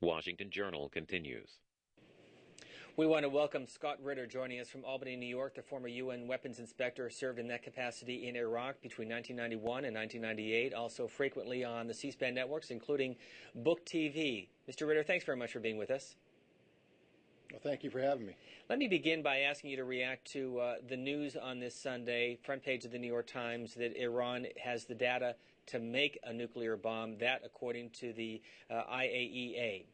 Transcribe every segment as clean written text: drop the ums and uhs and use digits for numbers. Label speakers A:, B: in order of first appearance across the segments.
A: Washington Journal continues.
B: We want to welcome Scott Ritter, joining us from Albany, New York. The former UN weapons inspector served in that capacity in Iraq between 1991 and 1998, also frequently on the C-SPAN networks, including Book TV. Mr. Ritter, thanks very much for being with us.
C: Well, thank you for having me.
B: Let me begin by asking you to react to the news on this Sunday, front page of the New York Times, that Iran has the data to make a nuclear bomb, that according to the IAEA.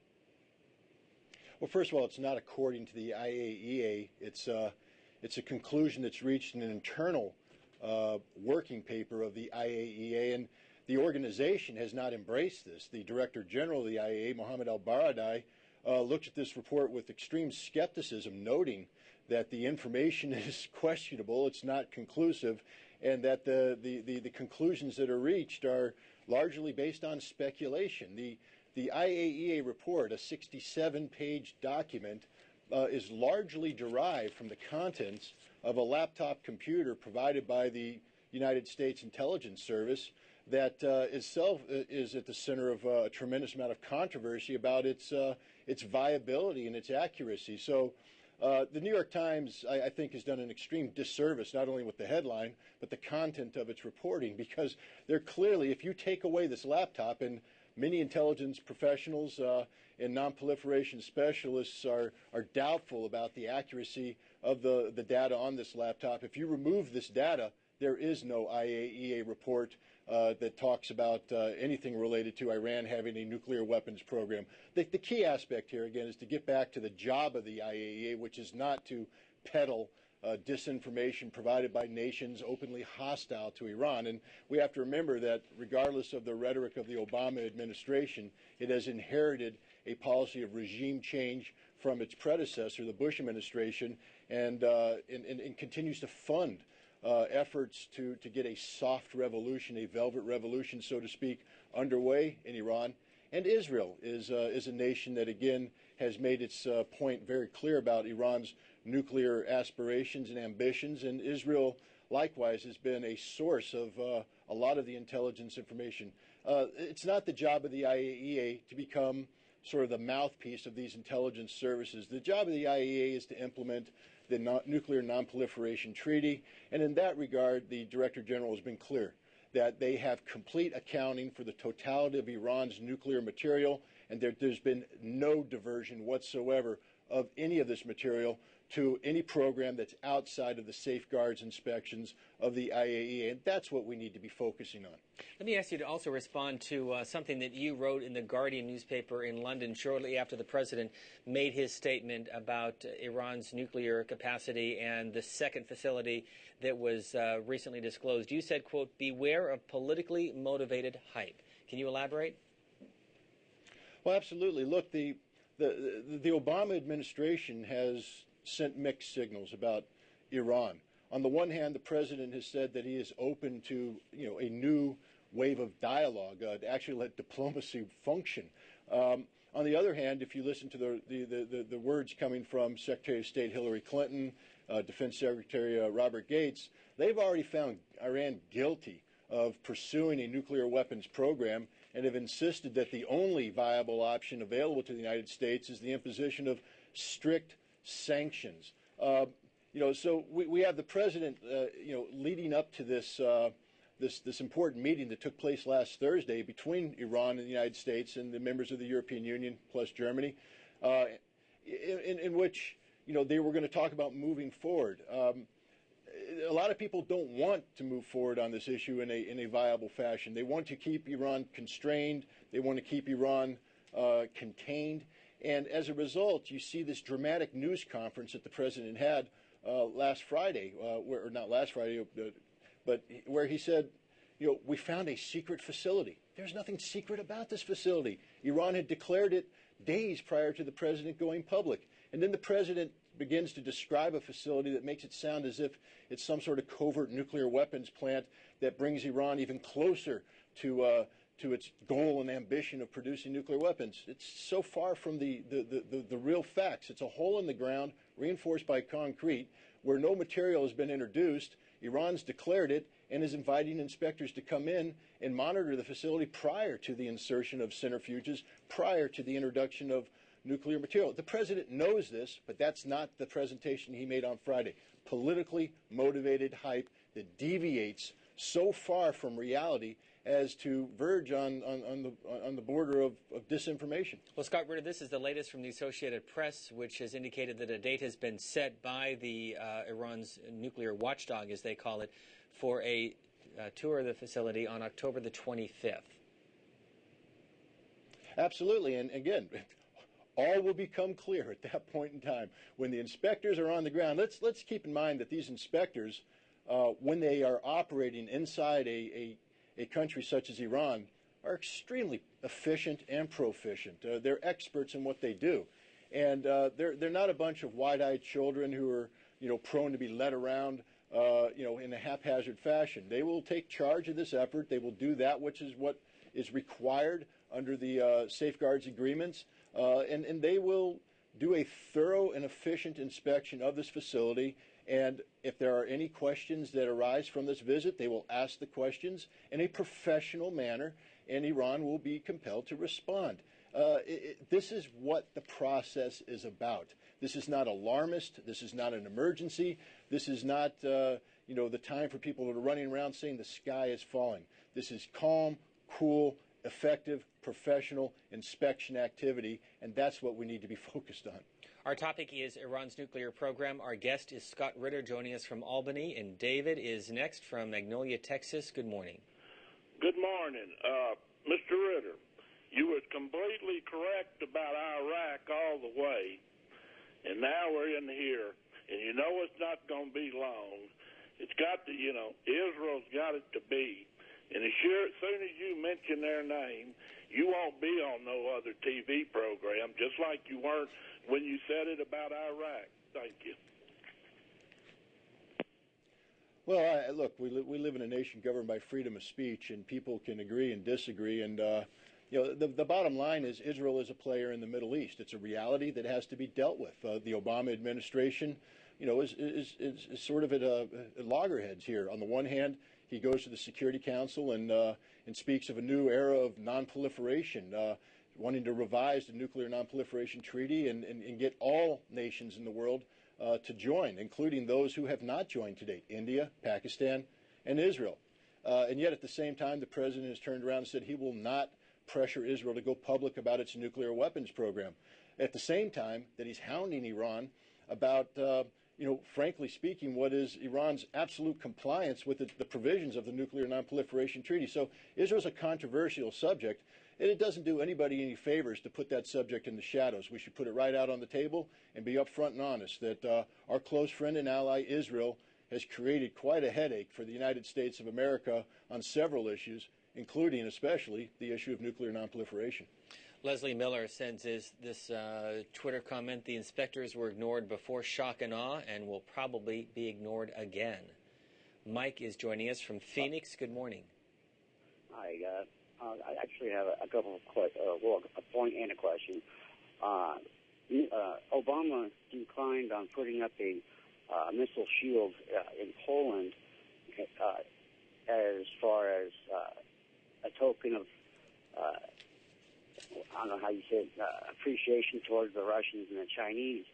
C: Well, first of all, it's not according to the IAEA. It's a conclusion that's reached in an internal working paper of the IAEA, and the organization has not embraced this. The Director General of the IAEA, Mohammed al-Baradei, looked at this report with extreme skepticism, noting that the information is questionable, it's not conclusive, and that the conclusions that are reached are largely based on speculation. The IAEA report, a 67-page document, is largely derived from the contents of a laptop computer provided by the United States Intelligence Service that itself is at the center of a tremendous amount of controversy about its viability and its accuracy. So the New York Times, I think, has done an extreme disservice, not only with the headline, but the content of its reporting, because they're clearly, if you take away this laptop, and many intelligence professionals and non-proliferation specialists are doubtful about the accuracy of the data on this laptop. If you remove this data, there is no IAEA report that talks about anything related to Iran having a nuclear weapons program. The key aspect here, again, is to get back to the job of the IAEA, which is not to peddle disinformation provided by nations openly hostile to Iran. And we have to remember that regardless of the rhetoric of the Obama administration, it has inherited a policy of regime change from its predecessor, the Bush administration, and continues to fund efforts to get a soft revolution, a velvet revolution, so to speak, underway in Iran. And Israel is a nation that, again, has made its point very clear about Iran's nuclear aspirations and ambitions, and Israel likewise has been a source of a lot of the intelligence information. It's not the job of the IAEA to become sort of the mouthpiece of these intelligence services. The job of the IAEA is to implement the Nuclear Non-Proliferation Treaty, and in that regard, the Director General has been clear that they have complete accounting for the totality of Iran's nuclear material, and there's been no diversion whatsoever of any of this material to any program that's outside of the safeguards inspections of the IAEA, and that's what we need to be focusing on.
B: Let me ask you to also respond to something that you wrote in the Guardian newspaper in London shortly after the president made his statement about Iran's nuclear capacity and the second facility that was recently disclosed. You said, quote, "Beware of politically motivated hype." Can you elaborate?
C: Well, absolutely. Look, the Obama administration has sent mixed signals about Iran. On the one hand, the president has said that he is open to, a new wave of dialogue to actually let diplomacy function. On the other hand, if you listen to the words coming from Secretary of State Hillary Clinton, Defense Secretary Robert Gates, they've already found Iran guilty of pursuing a nuclear weapons program and have insisted that the only viable option available to the United States is the imposition of strict sanctions. So we have the president, leading up to this this important meeting that took place last Thursday between Iran and the United States and the members of the European Union plus Germany, in which they were going to talk about moving forward. A lot of people don't want to move forward on this issue in a viable fashion. They want to keep Iran constrained. They want to keep Iran contained. And as a result, you see this dramatic news conference that the president had last Friday, or not last Friday, but where he said, we found a secret facility. There's nothing secret about this facility. Iran had declared it days prior to the president going public. And then the president begins to describe a facility that makes it sound as if it's some sort of covert nuclear weapons plant that brings Iran even closer to its goal and ambition of producing nuclear weapons. It's so far from the real facts. It's a hole in the ground, reinforced by concrete, where no material has been introduced. Iran's declared it, and is inviting inspectors to come in and monitor the facility prior to the insertion of centrifuges, prior to the introduction of nuclear material. The president knows this, but that's not the presentation he made on Friday. Politically motivated hype that deviates so far from reality as to verge on the border of disinformation.
B: Well, Scott Ritter, this is the latest from the Associated Press, which has indicated that a date has been set by the Iran's nuclear watchdog, as they call it, for a tour of the facility on October the 25th.
C: Absolutely, and again, all will become clear at that point in time when the inspectors are on the ground. Let's keep in mind that these inspectors, when they are operating inside a country such as Iran, are extremely efficient and proficient. They're experts in what they do, and they're not a bunch of wide-eyed children who are prone to be led around in a haphazard fashion. They will take charge of this effort. They will do that which is what is required under the safeguards agreements, and they will do a thorough and efficient inspection of this facility. And if there are any questions that arise from this visit, they will ask the questions in a professional manner, and Iran will be compelled to respond. This is what the process is about. This is not alarmist. This is not an emergency. This is not, the time for people that are running around saying the sky is falling. This is calm, cool, effective, professional inspection activity, and that's what we need to be focused on.
B: Our topic is Iran's nuclear program. Our guest is Scott Ritter, joining us from Albany, and David is next from Magnolia, Texas. Good morning.
D: Good morning. Mr. Ritter, you were completely correct about Iraq all the way, and now we're in here, and you know it's not going to be long. It's got to, Israel's got it to be. And as soon as you mention their name, you won't be on no other TV program, just like you weren't when you said it about Iraq. Thank you.
C: Well, look, we live in a nation governed by freedom of speech, and people can agree and disagree. And the bottom line is Israel is a player in the Middle East. It's a reality that has to be dealt with. The Obama administration, is sort of at loggerheads here. On the one hand, he goes to the Security Council and speaks of a new era of nonproliferation, wanting to revise the nuclear nonproliferation treaty and get all nations in the world to join, including those who have not joined to date: India, Pakistan, and Israel. And yet, at the same time, the president has turned around and said he will not pressure Israel to go public about its nuclear weapons program. At the same time that he's hounding Iran about frankly speaking, what is Iran's absolute compliance with the provisions of the Nuclear Nonproliferation Treaty. So Israel's a controversial subject, and it doesn't do anybody any favors to put that subject in the shadows. We should put it right out on the table and be upfront and honest that our close friend and ally Israel has created quite a headache for the United States of America on several issues, including especially the issue of nuclear nonproliferation.
B: Leslie Miller sends this Twitter comment: the inspectors were ignored before shock and awe and will probably be ignored again. Mike is joining us from Phoenix. Good morning.
E: Hi, I actually have a couple of a point and a question. Obama declined on putting up a missile shield in Poland as far as a token of I don't know how you say it, appreciation towards the Russians and the Chinese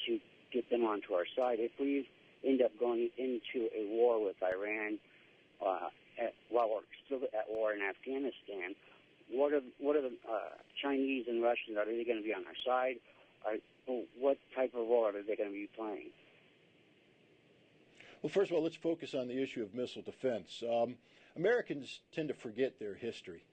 E: to get them onto our side. If we end up going into a war with Iran while we're still at war in Afghanistan, what are the Chinese and Russians? Are they going to be on our side? What type of role are they going to be playing?
C: Well, first of all, let's focus on the issue of missile defense. Americans tend to forget their history.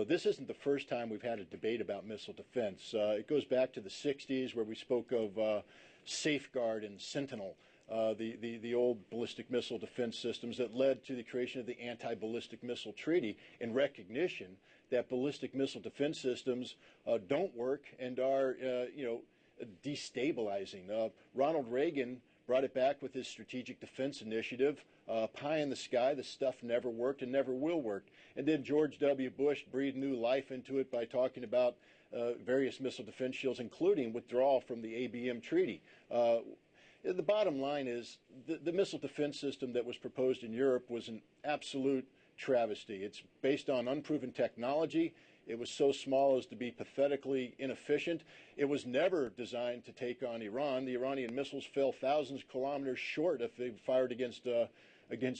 C: This isn't the first time we've had a debate about missile defense. It goes back to the 60s, where we spoke of Safeguard and Sentinel, the old ballistic missile defense systems that led to the creation of the Anti-Ballistic Missile Treaty in recognition that ballistic missile defense systems don't work and are, destabilizing. Ronald Reagan brought it back with his Strategic Defense Initiative. Pie in the sky, the stuff never worked and never will work. And then George W. Bush breathed new life into it by talking about various missile defense shields, including withdrawal from the ABM treaty. The bottom line is the missile defense system that was proposed in Europe was an absolute travesty. It's based on unproven technology. It was so small as to be pathetically inefficient. It was never designed to take on Iran. The Iranian missiles fell thousands of kilometers short if they fired against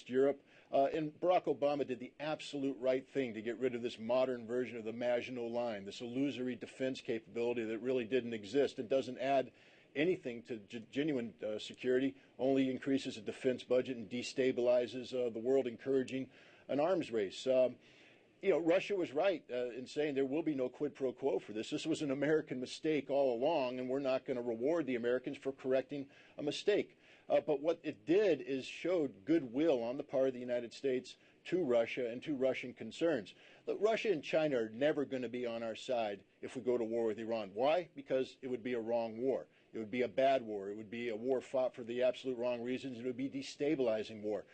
C: Europe. And Barack Obama did the absolute right thing to get rid of this modern version of the Maginot Line, this illusory defense capability that really didn't exist and doesn't add anything to genuine security, only increases the defense budget and destabilizes the world, encouraging an arms race. Russia was right in saying there will be no quid pro quo for this. This was an American mistake all along, and we're not going to reward the Americans for correcting a mistake. But what it did is showed goodwill on the part of the United States to Russia and to Russian concerns. Look, Russia and China are never going to be on our side if we go to war with Iran. Why? Because it would be a wrong war. It would be a bad war. It would be a war fought for the absolute wrong reasons. It would be destabilizing war.